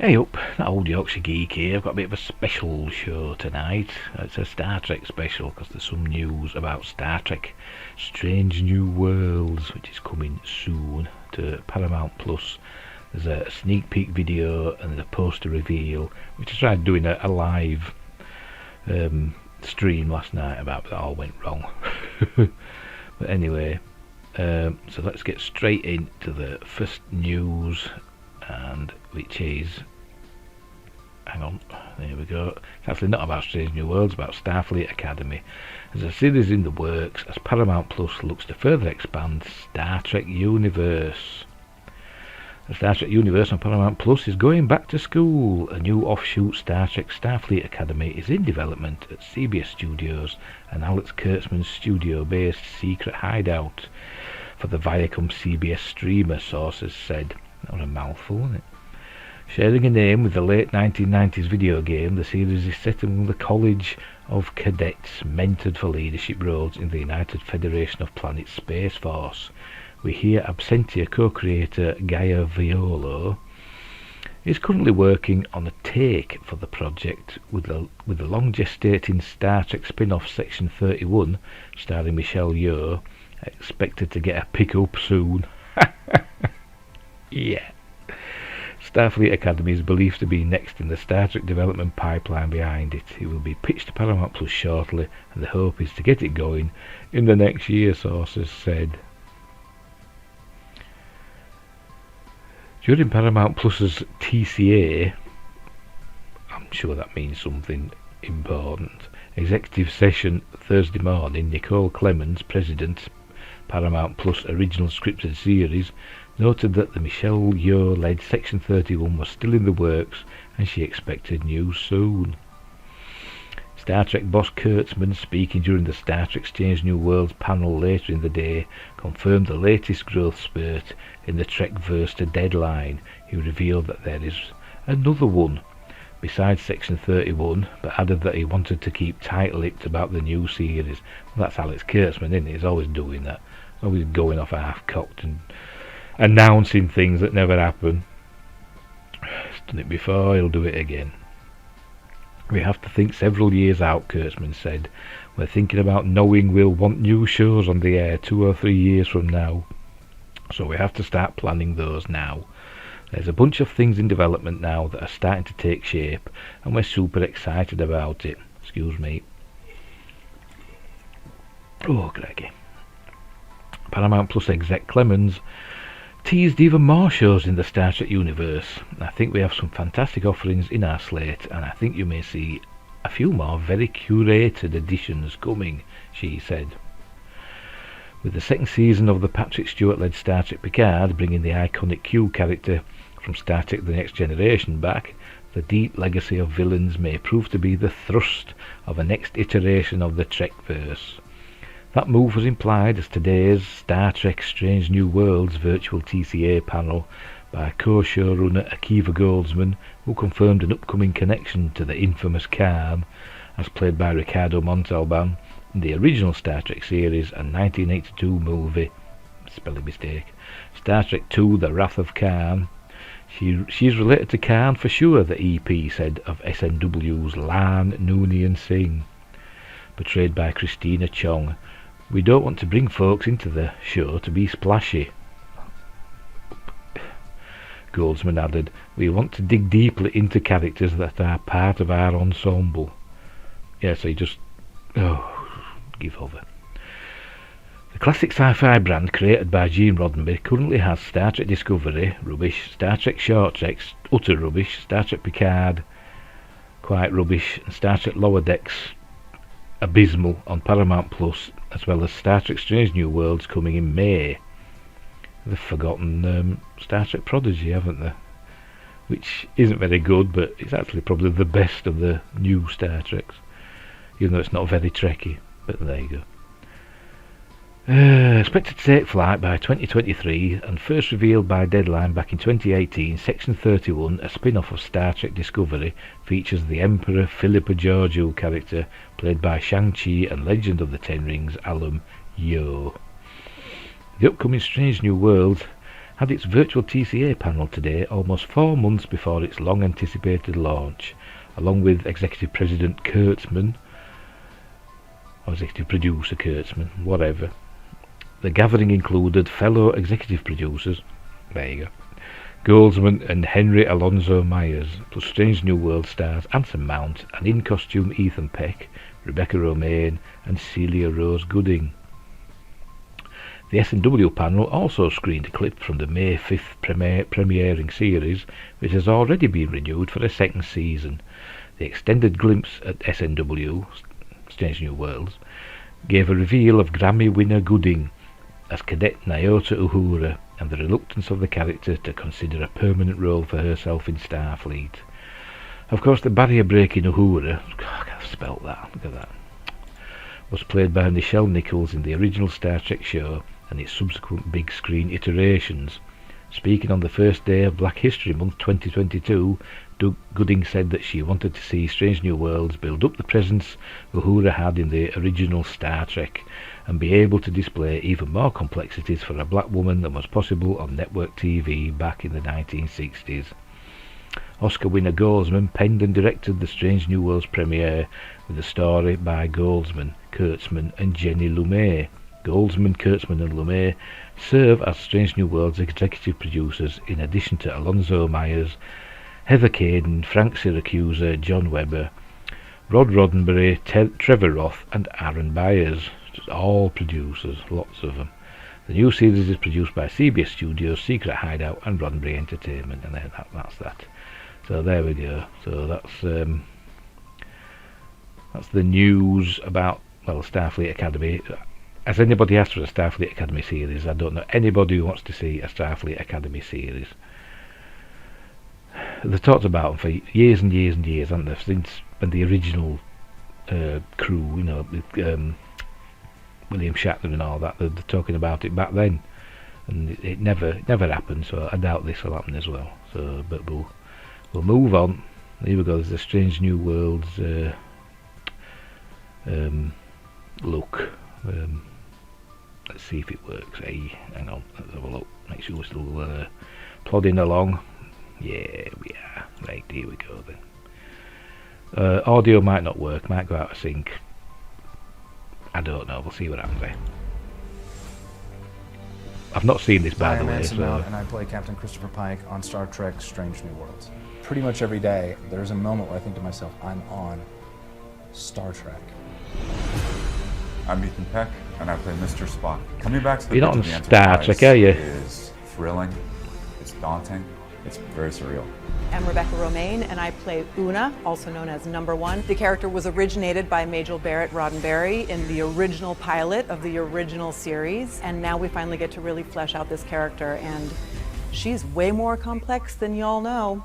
Hey up, that old Yorkshire geek here. I've got a bit of a special show tonight. It's a Star Trek special because there's some news about Star Trek Strange New Worlds, which is coming soon to Paramount Plus. There's a sneak peek video and a poster reveal, which I tried doing a live stream last night about, but that all went wrong. But anyway, so let's get straight into the first news, and which is, hang on, there we go. It's actually not about Strange New Worlds, about Starfleet Academy. There's a series in the works as Paramount Plus looks to further expand Star Trek universe. The Star Trek universe on Paramount Plus is going back to school. A new offshoot Star Trek Starfleet Academy is in development at CBS Studios and Alex Kurtzman's studio-based secret hideout for the Viacom CBS streamer, sources said. That was a mouthful, wasn't it? Sharing a name with the late 1990s video game, the series is set among the College of Cadets mentored for leadership roles in the United Federation of Planets Space Force. We hear Absentia co-creator Gaia Violo is currently working on a take for the project, with the long-gestating Star Trek spin-off Section 31, starring Michelle Yeoh, expected to get a pick-up soon. Yeah. Starfleet Academy is believed to be next in the Star Trek development pipeline behind it. It will be pitched to Paramount Plus shortly, and the hope is to get it going in the next year, sources said. During Paramount Plus's TCA, I'm sure that means something important, executive session Thursday morning, Nicole Clemens, president, Paramount Plus original scripted series, noted that the Michelle Yeoh-led Section 31 was still in the works and she expected news soon. Star Trek boss Kurtzman, speaking during the Star Trek Strange New Worlds panel later in the day, confirmed the latest growth spurt in the Trekverse to Deadline. He revealed that there is another one besides Section 31, but added that he wanted to keep tight-lipped about the new series. Well, that's Alex Kurtzman, isn't he? He's always doing that. Always going off half-cocked and announcing things that never happen. He's done it before, he'll do it again. We have to think several years out, Kurtzman said. We're thinking about knowing we'll want new shows on the air 2 or 3 years from now. So we have to start planning those now. There's a bunch of things in development now that are starting to take shape, and we're super excited about it. Excuse me. Oh, Greggy. Paramount Plus exec Clemens teased even more shows in the Star Trek universe. I think we have some fantastic offerings in our slate, and I think you may see a few more very curated additions coming, she said. With the second season of the Patrick Stewart-led Star Trek Picard bringing the iconic Q character from Star Trek The Next Generation back, the deep legacy of villains may prove to be the thrust of a next iteration of the Trekverse. That move was implied as today's Star Trek Strange New Worlds virtual TCA panel by co-showrunner Akiva Goldsman, who confirmed an upcoming connection to the infamous Khan, as played by Ricardo Montalban, in the original Star Trek series and 1982 movie, spelling mistake, Star Trek II The Wrath of Khan. She's related to Khan for sure, the EP said of SNW's Lan Noonien Singh, portrayed by Christina Chong. We don't want to bring folks into the show to be splashy, Goldsman added. We want to dig deeply into characters that are part of our ensemble. Yeah, so you just... give over. The classic sci-fi brand created by Gene Roddenberry currently has Star Trek Discovery, rubbish, Star Trek Short Treks, utter rubbish, Star Trek Picard, quite rubbish, and Star Trek Lower Decks, abysmal, on Paramount Plus, as well as Star Trek Strange New Worlds coming in May. They've forgotten Star Trek Prodigy, haven't they? Which isn't very good, but it's actually probably the best of the new Star Treks, even though it's not very Trekky, but there you go. Expected to take flight by 2023 and first revealed by Deadline back in 2018, Section 31, a spin-off of Star Trek Discovery, features the Emperor Philippa Georgiou character played by Shang-Chi and Legend of the Ten Rings alum Yeoh. The upcoming Strange New Worlds had its virtual TCA panel today, almost 4 months before its long-anticipated launch, along with Executive President Kurtzman, or Executive Producer Kurtzman, whatever. The gathering included fellow executive producers, there you go, Goldsman and Henry Alonso Myers, plus Strange New World stars Anson Mount and in-costume Ethan Peck, Rebecca Romaine and Celia Rose Gooding. The S&W panel also screened a clip from the May 5th premiering series, which has already been renewed for a second season. The extended glimpse at SNW, Strange New Worlds, gave a reveal of Grammy winner Gooding as Cadet Nyota Uhura, and the reluctance of the character to consider a permanent role for herself in Starfleet. Of course, the barrier-breaking Uhura, God, I've spelt that, look at that, was played by Nichelle Nichols in the original Star Trek show and its subsequent big screen iterations. Speaking on the first day of Black History Month 2022, Gooding said that she wanted to see Strange New Worlds build up the presence Uhura had in the original Star Trek, and be able to display even more complexities for a black woman than was possible on network TV back in the 1960s. Oscar winner Goldsman penned and directed the Strange New Worlds premiere, with a story by Goldsman, Kurtzman and Jenny Lumet. Goldsman, Kurtzman and Lumet serve as Strange New Worlds executive producers, in addition to Alonzo Myers, Heather Caden, Frank Siracusa, John Webber, Rod Roddenberry, Trevor Roth and Aaron Byers. Just all producers, lots of them. The new series is produced by CBS Studios, Secret Hideout and Roddenberry Entertainment, and that's that. So there we go. So that's the news about, well, Starfleet Academy. Has anybody asked for a Starfleet Academy series? I don't know anybody who wants to see a Starfleet Academy series. They've talked about them for years and years and years, haven't they? Since when the original crew, you know, with William Shatner and all that, they're talking about it back then, and it never happened. So I doubt this will happen as well. So, but we'll move on. Here we go. There's a Strange New Worlds look. Let's see if it works. Hey, hang on, let's have a look. Make sure we're still plodding along. Yeah, we are. Right, here we go then. Audio might not work, might go out of sync. I don't know, we'll see what happens there. I've not seen this, by the way. I'm Mount, and I play Captain Christopher Pike on Star Trek Strange New Worlds. Pretty much every day, there's a moment where I think to myself, I'm on Star Trek. I'm Ethan Peck, and I play Mr. Spock. Coming back to the You're not on the Star Trek, are you? Is thrilling, it's daunting, it's very surreal. I'm Rebecca Romaine, and I play Una, also known as Number One. The character was originated by Majel Barrett Roddenberry in the original pilot of the original series, and now we finally get to really flesh out this character, and she's way more complex than y'all know.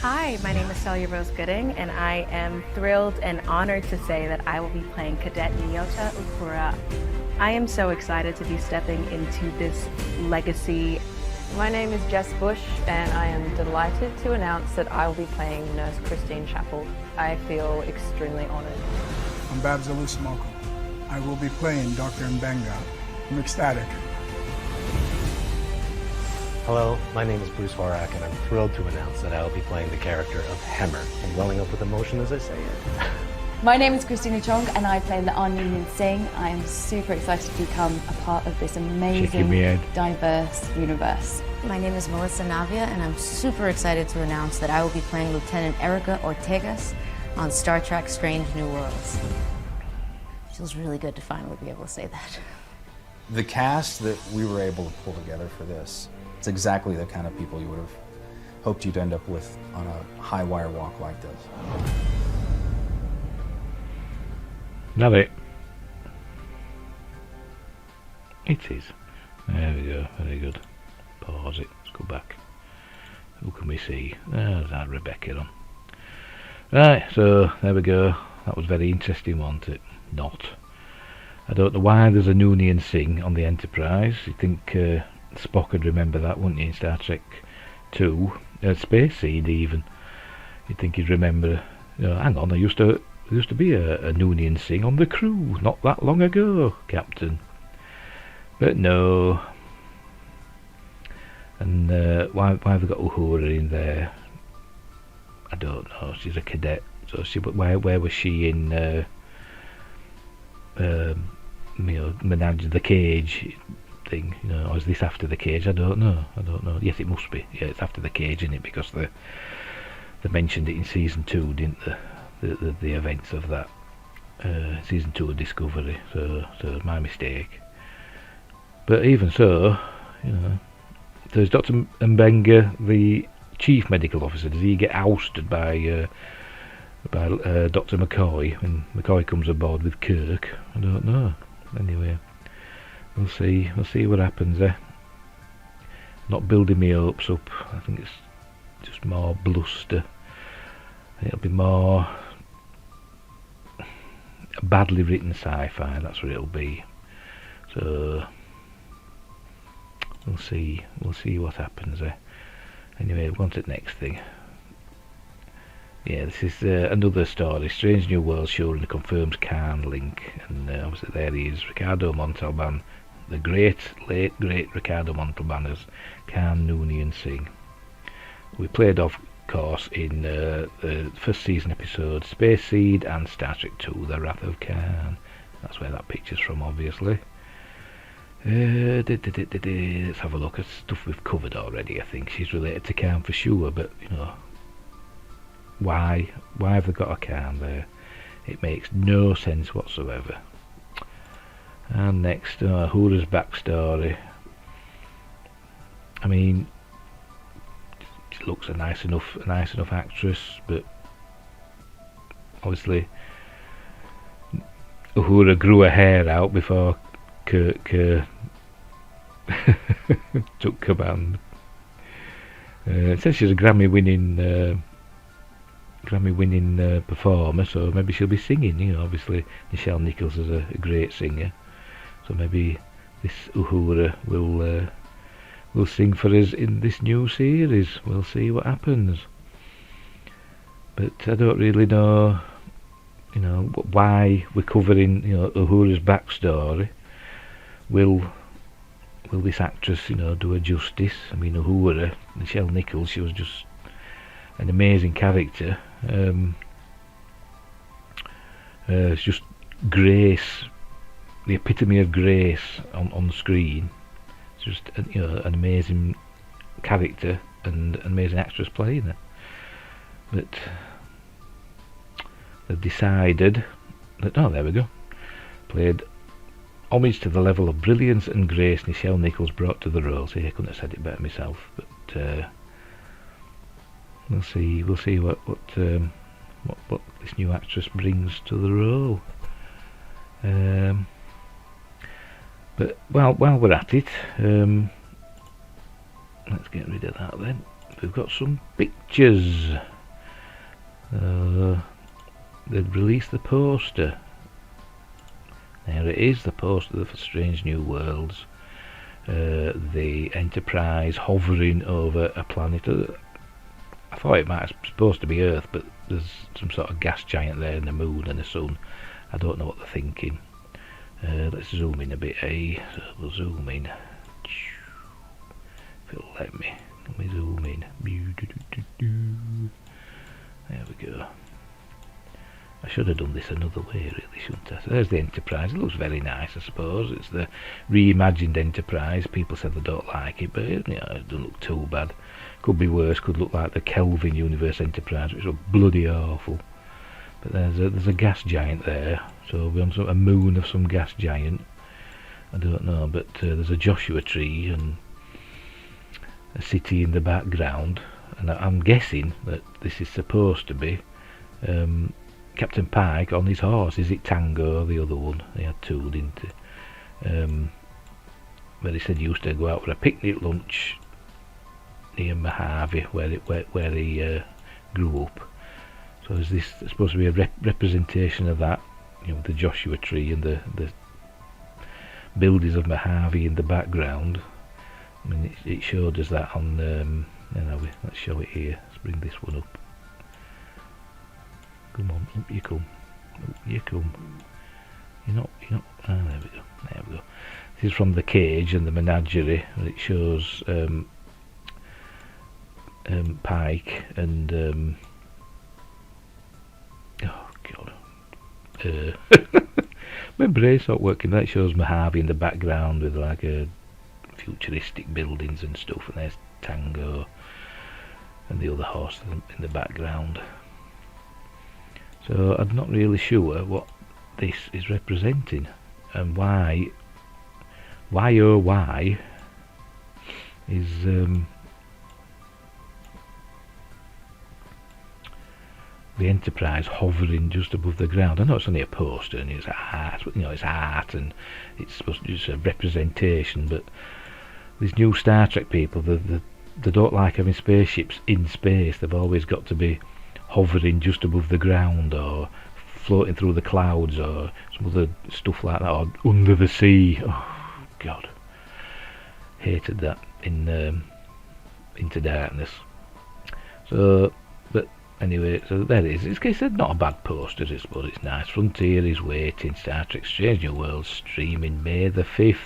Hi, my name is Celia Rose Gooding, and I am thrilled and honored to say that I will be playing Cadet Nyota Uhura. I am so excited to be stepping into this legacy. My name is Jess Bush, and I am delighted to announce that I will be playing Nurse Christine Chapel. I feel extremely honored. I'm Babs Alusimoko. I will be playing Dr. Mbenga. I'm ecstatic. Hello, my name is Bruce Horak, and I'm thrilled to announce that I will be playing the character of Hemmer. I'm welling up with emotion as I say it. My name is Christina Chong, and I play Laan Union Singh. I am super excited to become a part of this amazing, diverse universe. My name is Melissa Navia, and I'm super excited to announce that I will be playing Lieutenant Erica Ortegas on Star Trek Strange New Worlds. Feels really good to finally be able to say that. The cast that we were able to pull together for this, it's exactly the kind of people you would have hoped you'd end up with on a high wire walk like this. Love it. It is. There we go. Very good. Pause it. Let's go back. Who can we see? There's that Rebecca on. Right, so there we go. That was very interesting, wasn't it? Not. I don't know why there's a Noonien Singh on the Enterprise. You think Spock would remember that, wouldn't you, in Star Trek 2? Space Seed, even. You'd think he'd remember. Hang on, there used to be a Noonien Singh on the crew not that long ago, Captain. But no. And why have they got Uhura in there? I don't know. She's a cadet. So where was she in Menage the Cage thing? Or is this after the cage? I don't know. Yes, it must be. Yeah, it's after the cage, isn't it? Because they mentioned it in season 2, didn't they? The events of that season 2 of Discovery. So my mistake. But even so, there's Dr. Mbenga, the chief medical officer. Does he get ousted by Dr. McCoy when McCoy comes aboard with Kirk? I don't know. Anyway, we'll see what happens there. Not building me hopes up. I think it's just more bluster. It'll be more badly written sci-fi. That's what it'll be. So we'll see what happens there. Anyway, on to the next thing. Yeah, this is another story. Strange New World show and confirms Khan link, and obviously there he is, Ricardo Montalban, the late great Ricardo Montalban as Khan Noonien Singh. We played, of course, in the first season episode Space Seed and Star Trek II: The Wrath of Khan. That's where that picture's from, obviously. Let's have a look at stuff we've covered already. I think she's related to Khan for sure, but why have they got a Khan there? It makes no sense whatsoever. And next, Uhura's backstory. I mean, she looks a nice enough actress, but obviously Uhura grew her hair out before Kirk took command. It says she's a Grammy-winning performer, so maybe she'll be singing. Obviously Nichelle Nichols is a great singer, so maybe this Uhura will sing for us in this new series. We'll see what happens. But I don't really know, why we're covering, Uhura's backstory. Will this actress, do her justice? I mean, Uhura, Nichelle Nichols, she was just an amazing character. It's just grace, the epitome of grace on the screen. It's just an amazing character and an amazing actress playing it. But they've decided that, there we go, played homage to the level of brilliance and grace Nichelle Nichols brought to the role. See, I couldn't have said it better myself, but we'll see what this new actress brings to the role. But while we're at it, let's get rid of that then. We've got some pictures. They've released the poster. There it is, the poster for Strange New Worlds. The Enterprise hovering over a planet. I thought it might be supposed to be Earth, but there's some sort of gas giant there, and the moon and the sun. I don't know what they're thinking. Let's zoom in a bit, So we'll zoom in. If it'll let me zoom in. There we go. I should have done this another way, really, shouldn't I? So there's the Enterprise. It looks very nice, I suppose. It's the reimagined Enterprise. People said they don't like it, but it doesn't look too bad. Could be worse. Could look like the Kelvin Universe Enterprise, which was bloody awful. But there's a gas giant there, so we're on a moon of some gas giant. I don't know, but there's a Joshua tree and a city in the background, and I'm guessing that this is supposed to be Captain Pike on his horse. Is it Tango, the other one? They had two, didn't they? But he said he used to go out for a picnic lunch near Mojave, where he grew up. So is this supposed to be a representation of that? The Joshua tree and the buildings of Mojave in the background. I mean, it showed us that on. Let's show it here. Let's bring this one up. Come on, up you come. Up you come. You're not. There we go. There we go. This is from The Cage and the Menagerie, and it shows Pike and oh god, my brain's not working. That shows Mojave in the background with like a futuristic buildings and stuff, and there's Tango and the other horse in the background. So I'm not really sure what this is representing and why is the Enterprise hovering just above the ground. I know it's only a poster and it's art, but it's art and it's supposed to be just a representation, but these new Star Trek people, they don't like having spaceships in space. They've always got to be hovering just above the ground or floating through the clouds or some other stuff like that, or under the sea. Oh god, hated that in Into Darkness. So, but anyway, so there it is. It's not a bad poster, I suppose. It's nice. Frontier is waiting. Star Trek Strange New Worlds streaming May the 5th.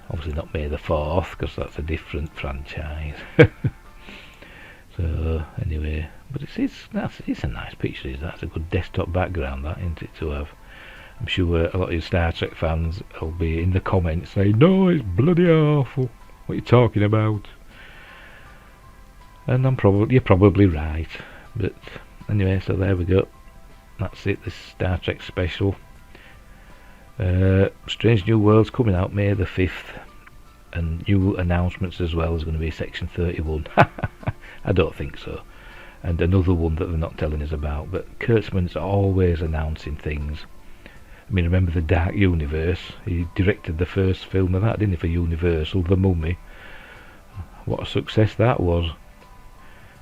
Obviously not May the 4th, because that's a different franchise. So anyway, but it's a nice picture. That's a good desktop background, that, isn't it, to have. I'm sure a lot of you Star Trek fans will be in the comments saying, no, it's bloody awful, what are you talking about? And you're probably right. But anyway, so there we go. That's it, this Star Trek special. Strange New Worlds coming out May the 5th, and new announcements as well. Is going to be Section 31. I don't think so. And another one that they're not telling us about, but Kurtzman's always announcing things. I mean, remember the Dark Universe? He directed the first film of that, didn't he, for Universal, The Mummy. What a success that was,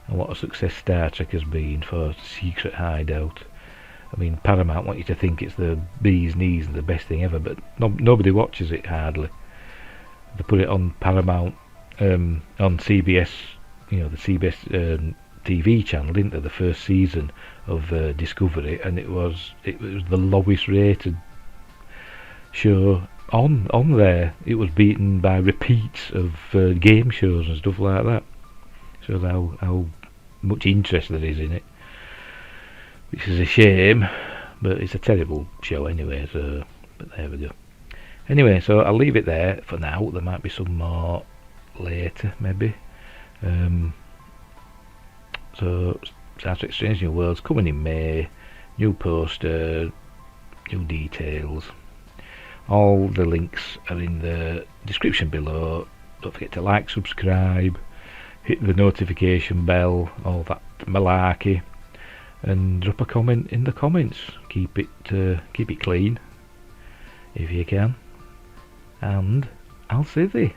and what a success Star Trek has been for Secret Hideout. I mean, Paramount want you to think it's the bee's knees and the best thing ever, but nobody watches it hardly. They put it on Paramount, on CBS, the CBS TV channel, didn't they? The first season of Discovery, and it was the lowest rated show on there. It was beaten by repeats of game shows and stuff like that. Shows how much interest there is in it, which is a shame, but it's a terrible show anyway. So, but there we go. Anyway, so I'll leave it there for now. There might be some more later, maybe. So Star Trek Strange New Worlds coming in May. New poster, new details. All the links are in the description below. Don't forget to like, subscribe, hit the notification bell, all that malarkey, and drop a comment in the comments. Keep it clean if you can. And I'll see thee.